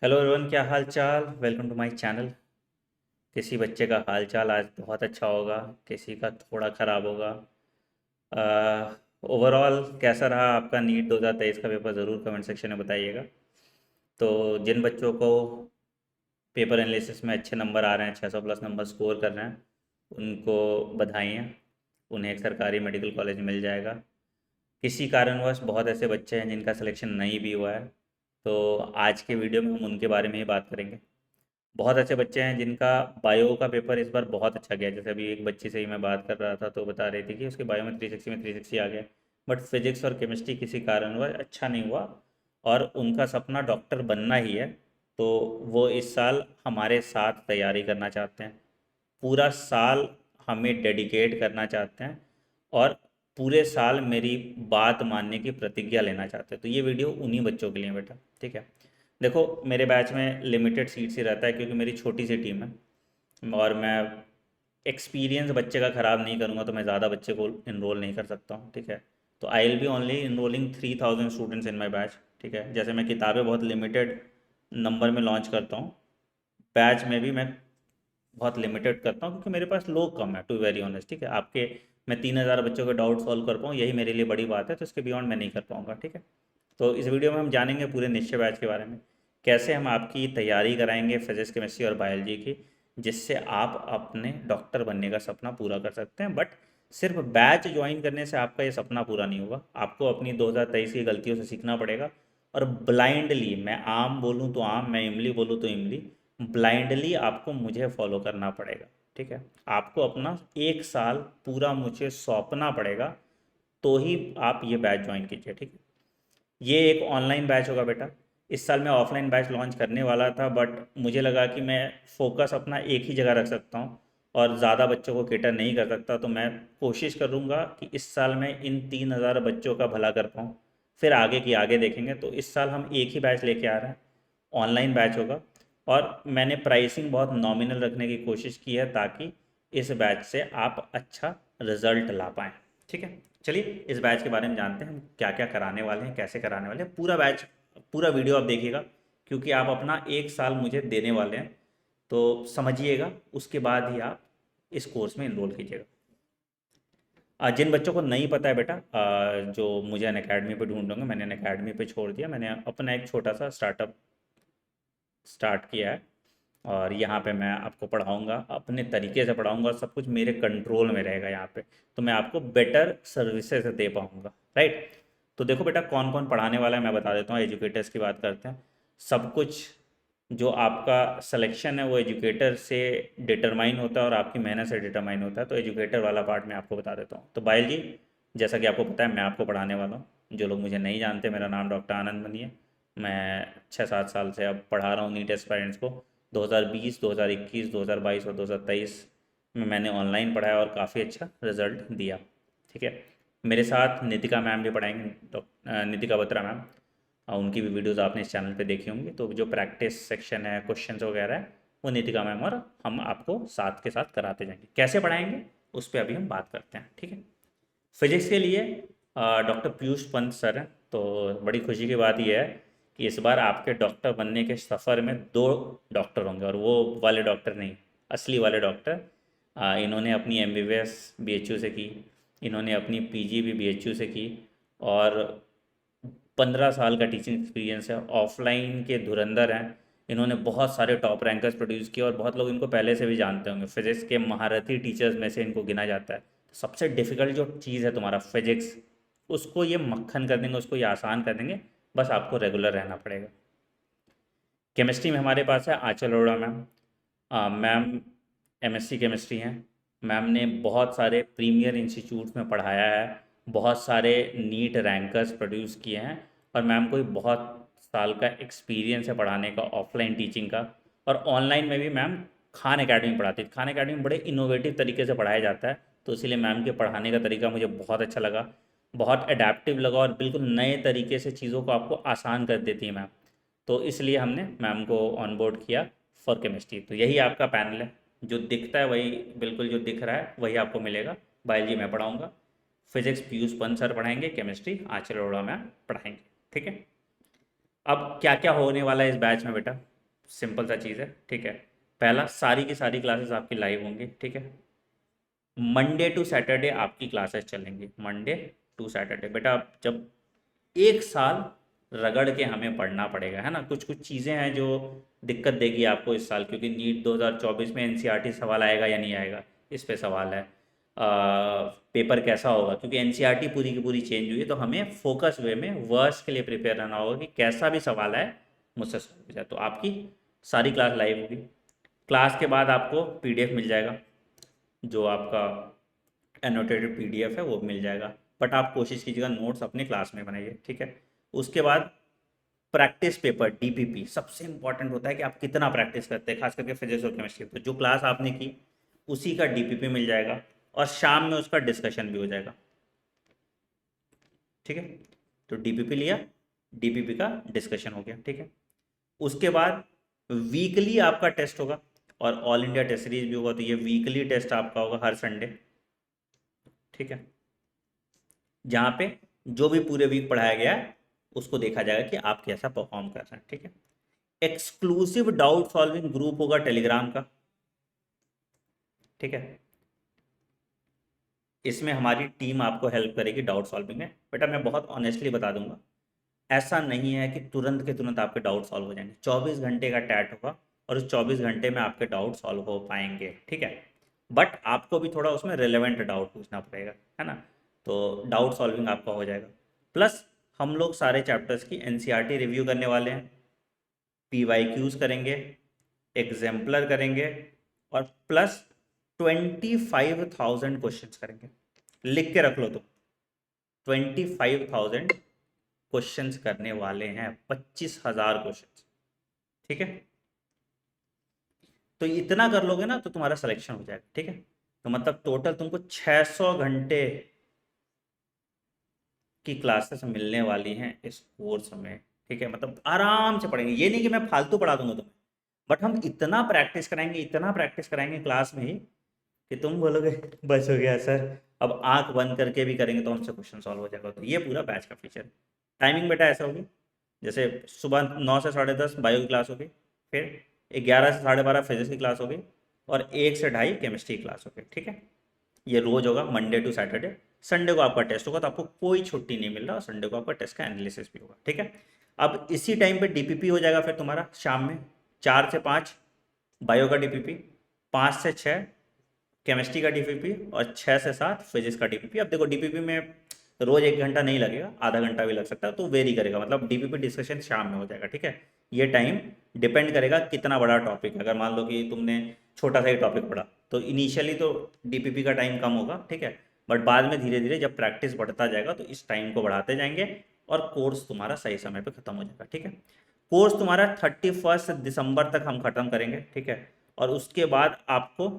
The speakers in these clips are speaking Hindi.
हेलो एवरीवन, क्या हाल चाल। Welcome to my channel. किसी बच्चे का हाल चाल आज बहुत अच्छा होगा, किसी का थोड़ा ख़राब होगा। ओवरऑल कैसा रहा आपका नीट 2023 का पेपर, ज़रूर कमेंट सेक्शन में बताइएगा। तो जिन बच्चों को पेपर एनालिसिस में अच्छे नंबर आ रहे हैं, 600 प्लस नंबर स्कोर कर रहे हैं, उनको बधाई हैं। उन्हें एक सरकारी मेडिकल कॉलेज मिल जाएगा। किसी कारणवश बहुत ऐसे बच्चे हैं जिनका सिलेक्शन नहीं भी हुआ है, तो आज के वीडियो में हम उनके बारे में ही बात करेंगे। बहुत अच्छे बच्चे हैं जिनका बायो का पेपर इस बार बहुत अच्छा गया। जैसे अभी एक बच्ची से ही मैं बात कर रहा था तो बता रही थी कि उसके बायो में 360 में 360 आ गया। बट फिजिक्स और केमिस्ट्री किसी कारणवश अच्छा नहीं हुआ, और उनका सपना डॉक्टर बनना ही है। तो वो इस साल हमारे साथ तैयारी करना चाहते हैं, पूरा साल हमें डेडिकेट करना चाहते हैं, और पूरे साल मेरी बात मानने की प्रतिज्ञा लेना चाहते हैं। तो ये वीडियो उन्हीं बच्चों के लिए है बेटा, ठीक है। देखो, मेरे बैच में लिमिटेड सीट्स ही रहता है क्योंकि मेरी छोटी सी टीम है, और मैं एक्सपीरियंस बच्चे का ख़राब नहीं करूँगा तो मैं ज़्यादा बच्चे को इनरोल नहीं कर सकता हूँ, ठीक है। तो I will be only enrolling 3000 students in my batch, ठीक है। जैसे मैं किताबें बहुत लिमिटेड नंबर में लॉन्च करता हूँ, बैच में भी मैं बहुत लिमिटेड करता हूँ क्योंकि मेरे पास लोग कम है, टू वेरी ऑनेस्ट, ठीक है। आपके मैं 3000 बच्चों के डाउट सॉल्व कर पाऊँ, यही मेरे लिए बड़ी बात है। तो इसके बियॉन्ड मैं नहीं कर पाऊँगा, ठीक है। तो इस वीडियो में हम जानेंगे पूरे निश्चय बैच के बारे में, कैसे हम आपकी तैयारी कराएंगे फिजिक्स केमिस्ट्री और बायोलॉजी की, जिससे आप अपने डॉक्टर बनने का सपना पूरा कर सकते हैं। बट सिर्फ बैच ज्वाइन करने से आपका ये सपना पूरा नहीं होगा, आपको अपनी 2023 की गलतियों से सीखना पड़ेगा। और ब्लाइंडली, मैं आम बोलूँ तो आम, मैं इमली बोलूँ तो इमली, ब्लाइंडली आपको मुझे फॉलो करना पड़ेगा, ठीक है। आपको अपना एक साल पूरा मुझे सौंपना पड़ेगा, तो ही आप ये बैच ज्वाइन कीजिए, ठीक है। ये एक ऑनलाइन बैच होगा बेटा। इस साल मैं ऑफलाइन बैच लॉन्च करने वाला था, बट मुझे लगा कि मैं फोकस अपना एक ही जगह रख सकता हूँ और ज़्यादा बच्चों को केटर नहीं कर सकता। तो मैं कोशिश करूँगा कि इस साल मैं इन 3000 बच्चों का भला कर पाऊँ, फिर आगे की आगे देखेंगे। तो इस साल हम एक ही बैच लेके आ रहे हैं, ऑनलाइन बैच होगा। और मैंने प्राइसिंग बहुत नॉमिनल रखने की कोशिश की है ताकि इस बैच से आप अच्छा रिजल्ट ला पाएँ, ठीक है। चलिए इस बैच के बारे में जानते हैं, हम क्या क्या कराने वाले हैं, कैसे कराने वाले हैं। पूरा बैच, पूरा वीडियो आप देखिएगा, क्योंकि आप अपना एक साल मुझे देने वाले हैं। तो समझिएगा, उसके बाद ही आप इस कोर्स में इनरोल कीजिएगा। जिन बच्चों को नहीं पता है बेटा, जो मुझे अन अकेडमी पे ढूंढोगे, मैंने अन अकेडमी पे छोड़ दिया। मैंने अपना एक छोटा सा स्टार्टअप स्टार्ट किया है, और यहाँ पे मैं आपको पढ़ाऊँगा, अपने तरीके से पढ़ाऊँगा, सब कुछ मेरे कंट्रोल में रहेगा यहाँ पे। तो मैं आपको बेटर सर्विसेज दे पाऊँगा, राइट। तो देखो बेटा, कौन कौन पढ़ाने वाला है मैं बता देता हूँ। एजुकेटर्स की बात करते हैं। सब कुछ जो आपका सिलेक्शन है वो एजुकेटर से डिटरमाइन होता है और आपकी मेहनत से डिटरमाइन होता है। तो एजुकेटर वाला पार्ट मैं आपको बता देता हूँ। तो बायोलॉजी, जैसा कि आपको पता है, मैं आपको पढ़ाने वाला हूँ। जो लोग मुझे नहीं जानते, मेरा नाम डॉक्टर आनंद मनी है। मैं 6-7 साल से अब पढ़ा रहा हूँ नीट एस्पायरेंट्स को। 2020, 2021, 2022 और 2023 में मैंने ऑनलाइन पढ़ाया और काफ़ी अच्छा रिजल्ट दिया, ठीक है। मेरे साथ नितिका मैम भी पढ़ाएंगे, नितिका बत्रा मैम। उनकी भी वीडियोस आपने इस चैनल पे देखी होंगी। तो जो प्रैक्टिस सेक्शन है, क्वेश्चंस वगैरह है, वो नितिका मैम और हम आपको साथ के साथ कराते जाएंगे। कैसे पढ़ाएंगे उस पर अभी हम बात करते हैं, ठीक है। फिजिक्स के लिए डॉक्टर पीयूष पंत सर हैं। तो बड़ी खुशी की बात यह है कि इस बार आपके डॉक्टर बनने के सफ़र में दो डॉक्टर होंगे, और वो वाले डॉक्टर नहीं, असली वाले डॉक्टर। इन्होंने अपनी एमबीबीएस बीएचयू से की, इन्होंने अपनी पीजी भी बीएचयू से की, और 15 साल का टीचिंग एक्सपीरियंस है। ऑफलाइन के धुरंधर हैं। इन्होंने बहुत सारे टॉप रैंकर्स प्रोड्यूस किए, और बहुत लोग इनको पहले से भी जानते होंगे। फिजिक्स के महारथी टीचर्स में से इनको गिना जाता है। सबसे डिफ़िकल्ट जो चीज़ है तुम्हारा फिजिक्स, उसको ये मक्खन कर देंगे, उसको ये आसान कर देंगे। बस आपको रेगुलर रहना पड़ेगा। केमिस्ट्री में हमारे पास है Aanchal Arora ma'am. Ma'am MSc chemistry हैं। मैम ने बहुत सारे प्रीमियर इंस्टीट्यूट्स में पढ़ाया है, बहुत सारे नीट रैंकर्स प्रोड्यूस किए हैं, और मैम को बहुत साल का एक्सपीरियंस है पढ़ाने का, ऑफलाइन टीचिंग का। और ऑनलाइन में भी मैम खान एकेडमी पढ़ाती है। खान एकेडमी में बड़े इनोवेटिव तरीके से पढ़ाया जाता है, तो इसीलिए मैम के पढ़ाने का तरीका मुझे बहुत अच्छा लगा, बहुत एडेप्टिव लगा, और बिल्कुल नए तरीके से चीज़ों को आपको आसान कर देती है मैम। तो इसलिए हमने मैम को ऑन बोर्ड किया फॉर केमिस्ट्री। तो यही आपका पैनल है, जो दिखता है वही, बिल्कुल जो दिख रहा है वही आपको मिलेगा। बायोलॉजी मैं पढ़ाऊँगा, फिजिक्स पीयूष पंत सर पढ़ाएंगे, केमिस्ट्री आंचल अरोड़ा मैम पढ़ाएंगे, ठीक है। अब क्या क्या होने वाला है इस बैच में बेटा, सिंपल सा चीज़ है, ठीक है। पहला, सारी की सारी क्लासेस आपकी लाइव होंगी, ठीक है। मंडे टू सैटरडे आपकी क्लासेस चलेंगी, मंडे टू सैटरडे। बेटा आप जब एक साल रगड़ के हमें पढ़ना पड़ेगा, है ना, कुछ कुछ चीज़ें हैं जो दिक्कत देगी आपको इस साल, क्योंकि नीट 2024 में एनसीईआरटी सवाल आएगा या नहीं आएगा, इस पे सवाल है। पेपर कैसा होगा, क्योंकि एनसीईआरटी पूरी की पूरी चेंज हुई है, तो हमें फोकस वे में वर्स के लिए प्रिपेयर रहना होगा कि कैसा भी सवाल आए मुझसे सॉल्व हो जाए। तो आपकी सारी क्लास लाइव होगी। क्लास के बाद आपको पीडीएफ मिल जाएगा, जो आपका एनोटेटेड पीडीएफ है वो मिल जाएगा। बट आप कोशिश कीजिएगा नोट्स अपने क्लास में बनाइए, ठीक है। उसके बाद प्रैक्टिस पेपर डीपीपी सबसे इंपॉर्टेंट होता है कि आप कितना प्रैक्टिस करते हैं, खास करके फिजिक्स और केमिस्ट्री। तो जो क्लास आपने की उसी का डीपीपी मिल जाएगा, और शाम में उसका डिस्कशन भी हो जाएगा, ठीक है। तो डीपीपी लिया, डीपीपी का डिस्कशन हो गया, ठीक है। उसके बाद वीकली आपका टेस्ट होगा, और ऑल इंडिया टेस्ट सीरीज भी होगा, तो ये वीकली टेस्ट आपका होगा हर संडे, ठीक है। जहाँ पे जो भी पूरे वीक पढ़ाया गया है उसको देखा जाएगा कि आप कैसा परफॉर्म कर रहे हैं, ठीक है। एक्सक्लूसिव डाउट सॉल्विंग ग्रुप होगा टेलीग्राम का, ठीक है। इसमें हमारी टीम आपको हेल्प करेगी डाउट सॉल्विंग में। बेटा मैं बहुत ऑनेस्टली बता दूंगा, ऐसा नहीं है कि तुरंत के तुरंत आपके डाउट सॉल्व हो जाएंगे। 24 घंटे का टैट होगा, और उस 24 घंटे में आपके डाउट सॉल्व हो पाएंगे, ठीक है। बट आपको भी थोड़ा उसमें रिलेवेंट डाउट पूछना पड़ेगा, है ना। तो डाउट सॉल्विंग आपका हो जाएगा। प्लस हम लोग सारे चैप्टर्स की एनसीईआरटी रिव्यू करने वाले हैं, पीवाईक्यूज करेंगे, एग्जाम्पलर करेंगे, और प्लस 25,000 क्वेश्चंस करेंगे। लिख के रख लो, तो 25,000 क्वेश्चंस करने वाले हैं, 25,000 क्वेश्चंस, ठीक है। तो इतना कर लोगे ना तो तुम्हारा सिलेक्शन हो जाएगा, ठीक है। तो मतलब टोटल तुमको 600 घंटे की क्लासेस मिलने वाली हैं इस कोर्स में, ठीक है। मतलब आराम से पढ़ेंगे, ये नहीं कि मैं फालतू पढ़ा दूंगा तुम्हें, बट हम इतना प्रैक्टिस कराएंगे, इतना प्रैक्टिस कराएंगे क्लास में ही, कि तुम बोलोगे बस हो गया सर, अब आंख बंद करके भी करेंगे तो हमसे क्वेश्चन सॉल्व हो जाएगा। तो ये पूरा बैच का फीचर। टाइमिंग बेटा ऐसा होगी, जैसे सुबह 9 से 10:30 बायो की क्लास होगी, फिर 11 से 12:30 फिजिक्स की क्लास होगी, और 1 से 2:30 केमिस्ट्री की क्लास होगी, ठीक है। ये रोज होगा, मंडे टू सैटरडे। संडे को आपका टेस्ट होगा, तो आपको कोई छुट्टी नहीं मिल रहा, और संडे को आपका टेस्ट का एनालिसिस भी होगा, ठीक है। अब इसी टाइम पे डीपीपी हो जाएगा फिर तुम्हारा शाम में, 4 से 5 बायो का डीपीपी, 5 से 6 केमिस्ट्री का डीपीपी, और 6 से 7 फिजिक्स का डीपीपी। अब देखो डीपीपी में रोज 1 घंटा नहीं लगेगा, आधा घंटा भी लग सकता है, तो वेरी करेगा, मतलब डीपीपी डिस्कशन शाम में हो जाएगा, ठीक है। ये टाइम डिपेंड करेगा कितना बड़ा टॉपिक है। अगर मान लो कि तुमने छोटा सा ही टॉपिक पढ़ा, तो इनिशियली तो डीपीपी का टाइम कम होगा, ठीक है। बट बाद में धीरे धीरे जब प्रैक्टिस बढ़ता जाएगा तो इस टाइम को बढ़ाते जाएंगे, और कोर्स तुम्हारा सही समय पे खत्म हो जाएगा, ठीक है। कोर्स तुम्हारा 31 दिसंबर तक हम खत्म करेंगे, ठीक है। और उसके बाद आपको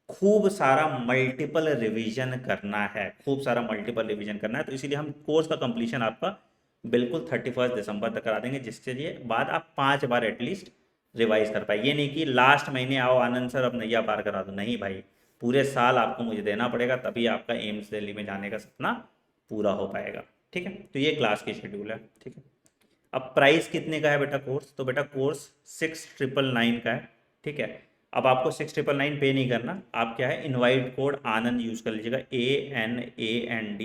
खूब सारा मल्टीपल रिवीजन करना है, खूब सारा मल्टीपल रिवीजन करना है। तो इसीलिए हम कोर्स का कंप्लीशन आपका बिल्कुल 31 दिसंबर तक करा देंगे, जिसके लिए बाद आप 5 बार एटलीस्ट रिवाइज कर पाए। ये नहीं कि लास्ट महीने आओ आनंद सर अब नैया पार करा दो, नहीं भाई, पूरे साल आपको मुझे देना पड़ेगा, तभी आपका एम्स दिल्ली में जाने का सपना पूरा हो पाएगा, ठीक है। तो ये क्लास की शेड्यूल है, ठीक है। अब प्राइस कितने का है बेटा कोर्स, तो बेटा कोर्स 6,999 का है, ठीक है। अब आपको 6,999 पे नहीं करना, आप क्या है इनवाइट कोड आनंद यूज़ कर लीजिएगा, ANAND।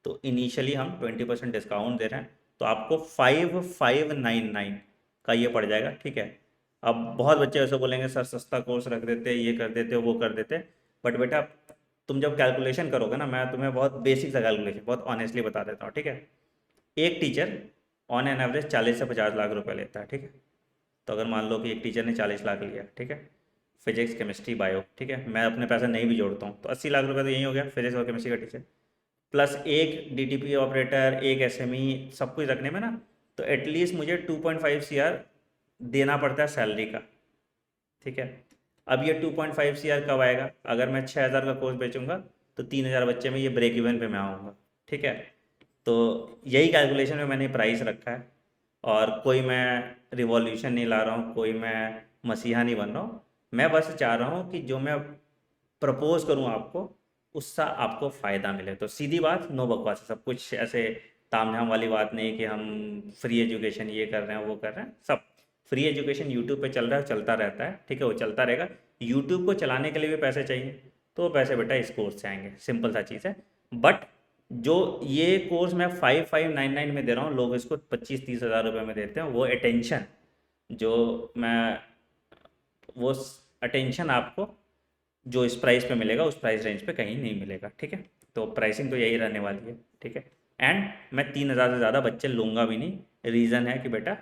तो इनिशियली हम 20% डिस्काउंट दे रहे हैं, तो आपको 5,599 का ये पड़ जाएगा, ठीक है। अब बहुत बच्चे ऐसे बोलेंगे सर सस्ता कोर्स रख देते, ये कर देते, वो कर देते, बट बेटा तुम जब कैलकुलेशन करोगे ना, मैं तुम्हें बहुत बेसिक सा कैलकुलेशन बहुत ऑनेस्टली बता देता हूँ, ठीक है। एक टीचर ऑन एन एवरेज 40 से 50 लाख रुपए लेता है, ठीक है। तो अगर मान लो कि एक टीचर ने 40 लाख लिया, ठीक है, फिजिक्स केमिस्ट्री बायो, ठीक है, मैं अपने पैसे नहीं भी जोड़ता हूँ, तो 80 लाख रुपए तो यही हो गया फिजिक्स और केमिस्ट्री का टीचर, प्लस एक डीटीपी ऑपरेटर, एक एसएमई, सब कुछ रखने में ना, तो एटलीस्ट मुझे 2.5 CR देना पड़ता है सैलरी का, ठीक है। अब ये 2.5 CR कब आएगा, अगर मैं 6,000 का कोर्स बेचूंगा तो 3,000 बच्चे में ये ब्रेक इवन पे मैं आऊँगा, ठीक है। तो यही कैलकुलेशन में मैंने प्राइस रखा है, और कोई मैं रिवॉल्यूशन नहीं ला रहा हूँ, कोई मैं मसीहा नहीं बन रहा हूँ। मैं बस चाह रहा हूँ कि जो मैं प्रपोज करूँ आपको, उससे आपको फ़ायदा मिले। तो सीधी बात, नो बकवास, सब कुछ ऐसे तामझाम वाली बात नहीं कि हम फ्री एजुकेशन ये कर रहे हैं वो कर रहे हैं। सब फ्री एजुकेशन यूट्यूब पे चल रहा है, चलता रहता है, ठीक है, वो चलता रहेगा। यूट्यूब को चलाने के लिए भी पैसे चाहिए, तो वो पैसे बेटा इस कोर्स से आएंगे, सिंपल सा चीज़ है। बट जो ये कोर्स मैं 5599 में दे रहा हूँ, लोग इसको 25-30 हज़ार रुपये में देते हैं। वो अटेंशन जो मैं वो अटेंशन आपको जो इस प्राइस पे मिलेगा उस प्राइस रेंज पे कहीं नहीं मिलेगा, ठीक है। तो प्राइसिंग तो यही रहने वाली है, ठीक है। एंड मैं 3000 से ज़्यादा बच्चे लूँगा भी नहीं। रीज़न है कि बेटा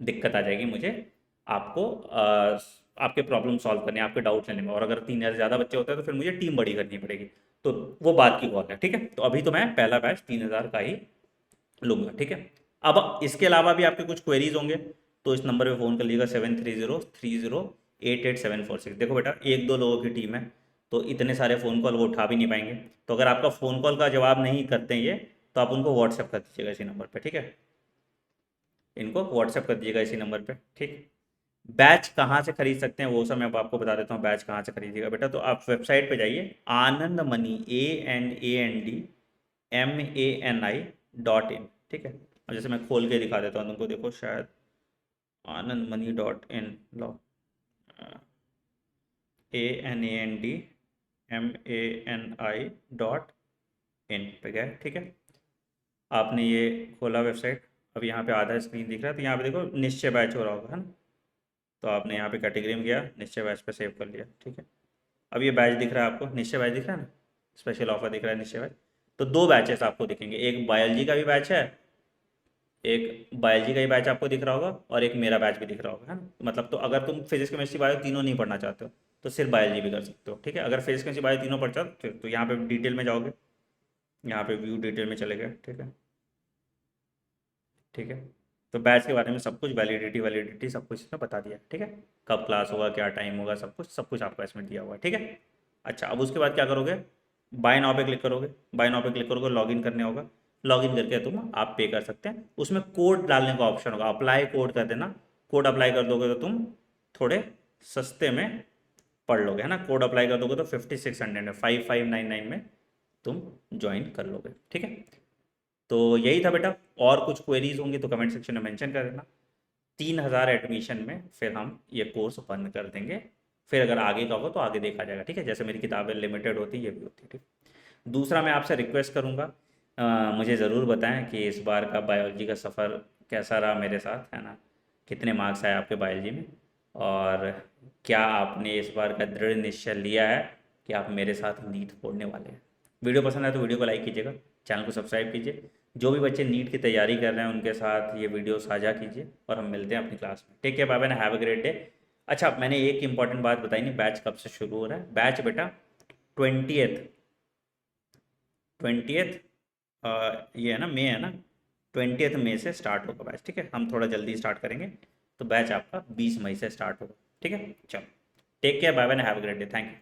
दिक्कत आ जाएगी मुझे आपको आपके प्रॉब्लम सॉल्व करने, आपके डाउट लेने में, और अगर 3000 से ज़्यादा बच्चे होते हैं तो फिर मुझे टीम बड़ी करनी पड़ेगी। तो वो बात की कॉल है, ठीक है। तो अभी तो मैं पहला बैच 3000 का ही लूँगा, ठीक है। अब इसके अलावा भी आपके कुछ क्वेरीज होंगे तो इस नंबर पे फ़ोन कर लीजिएगा, 7303088746। देखो बेटा, एक दो लोगों की टीम है तो इतने सारे फ़ोन कॉल वो उठा भी नहीं पाएंगे। तो अगर आपका फ़ोन कॉल का जवाब नहीं करते हैं ये, तो आप उनको व्हाट्सएप कर दीजिएगा इसी नंबर पर, ठीक है। इनको व्हाट्सएप कर दीजिएगा इसी नंबर पे, ठीक। बैच कहाँ से खरीद सकते हैं वो सब मैं अब आपको बता देता हूँ। बैच कहाँ से खरीदिएगा बेटा, तो आप वेबसाइट पे जाइए, आनंद मनी ANANDMANI.in, ठीक है। अब जैसे मैं खोल के दिखा देता हूँ तुमको, देखो शायद AnandMani.in, लो ANANDMANI.in पे गए, ठीक है। आपने ये खोला वेबसाइट, अब यहाँ पे आधा स्क्रीन दिख रहा है, तो यहाँ पे देखो निश्चय बैच हो रहा होगा, है ना। तो आपने यहाँ पे कैटेगरी में गया, निश्चय बैच पे सेव कर लिया, ठीक है। अब ये बैच दिख रहा है आपको, निश्चय बैच दिख रहा है ना, स्पेशल ऑफर दिख रहा है निश्चय बैच। तो दो बैचेस आपको दिखेंगे, एक बायोलॉजी का भी बैच है, एक बायोलॉजी का ही बैच आपको दिख रहा होगा, और एक मेरा बैच भी दिख रहा होगा, है ना। मतलब तो अगर तुम फिजिक्स केमिस्ट्री बायो तीनों नहीं पढ़ना चाहते हो तो सिर्फ बायोलॉजी भी कर सकते हो, ठीक है। अगर फिजिक्स केमिस्ट्री बायो तीनों पढ़ चाहते हो तो यहाँ पे डिटेल में जाओगे, यहाँ पे व्यू डिटेल में चले गए, ठीक है, ठीक है। तो बैच के बारे में सब कुछ, वैलिडिटी वैलिडिटी सब कुछ इसमें बता दिया, ठीक है। कब क्लास होगा, क्या टाइम होगा, सब कुछ आपको इसमें दिया हुआ है, ठीक है। अच्छा, अब उसके बाद क्या करोगे, बाय नाउ पे क्लिक करोगे, बाय नाउ पे क्लिक करोगे, लॉगिन करने होगा। लॉगिन करके तुम आप पे कर सकते हैं। उसमें कोड डालने का ऑप्शन होगा, अप्लाई कोड कर देना। कोड अप्लाई कर दोगे तो तुम थोड़े सस्ते में पढ़ लोगे, है ना। कोड अप्लाई कर दोगे तो 5600 में, 5599 में तुम ज्वाइन कर लोगे, ठीक है। तो यही था बेटा, और कुछ क्वेरीज होंगी तो कमेंट सेक्शन में मेंशन कर देना। 3000 एडमिशन में फिर हम ये कोर्स बंद कर देंगे। फिर अगर आगे का हो तो आगे देखा जाएगा, ठीक है। जैसे मेरी किताबें लिमिटेड होती है, ये भी होती है, ठीक। दूसरा मैं आपसे रिक्वेस्ट करूँगा, मुझे ज़रूर बताएं कि इस बार का बायोलॉजी का सफ़र कैसा रहा मेरे साथ, है ना। कितने मार्क्स आए आपके बायोलॉजी में, और क्या आपने इस बार का दृढ़ निश्चय लिया है कि आप मेरे साथ नीट फोड़ने वाले हैं। वीडियो पसंद आए तो वीडियो को लाइक कीजिएगा, चैनल को सब्सक्राइब कीजिए। जो भी बच्चे नीट की तैयारी कर रहे हैं उनके साथ ये वीडियो साझा कीजिए, और हम मिलते हैं अपनी क्लास में। Take care, bye bye, have a great day. अच्छा, मैंने एक इंपॉर्टेंट बात बताई नहीं, बैच कब से शुरू हो रहा है। बैच बेटा 20th ये है ना, मई है ना, 20 मई से स्टार्ट होगा बैच, ठीक है। हम थोड़ा जल्दी स्टार्ट करेंगे, तो बैच आपका 20 मई से स्टार्ट होगा, ठीक है। चलो, take care, bye bye, have a great day, thank you.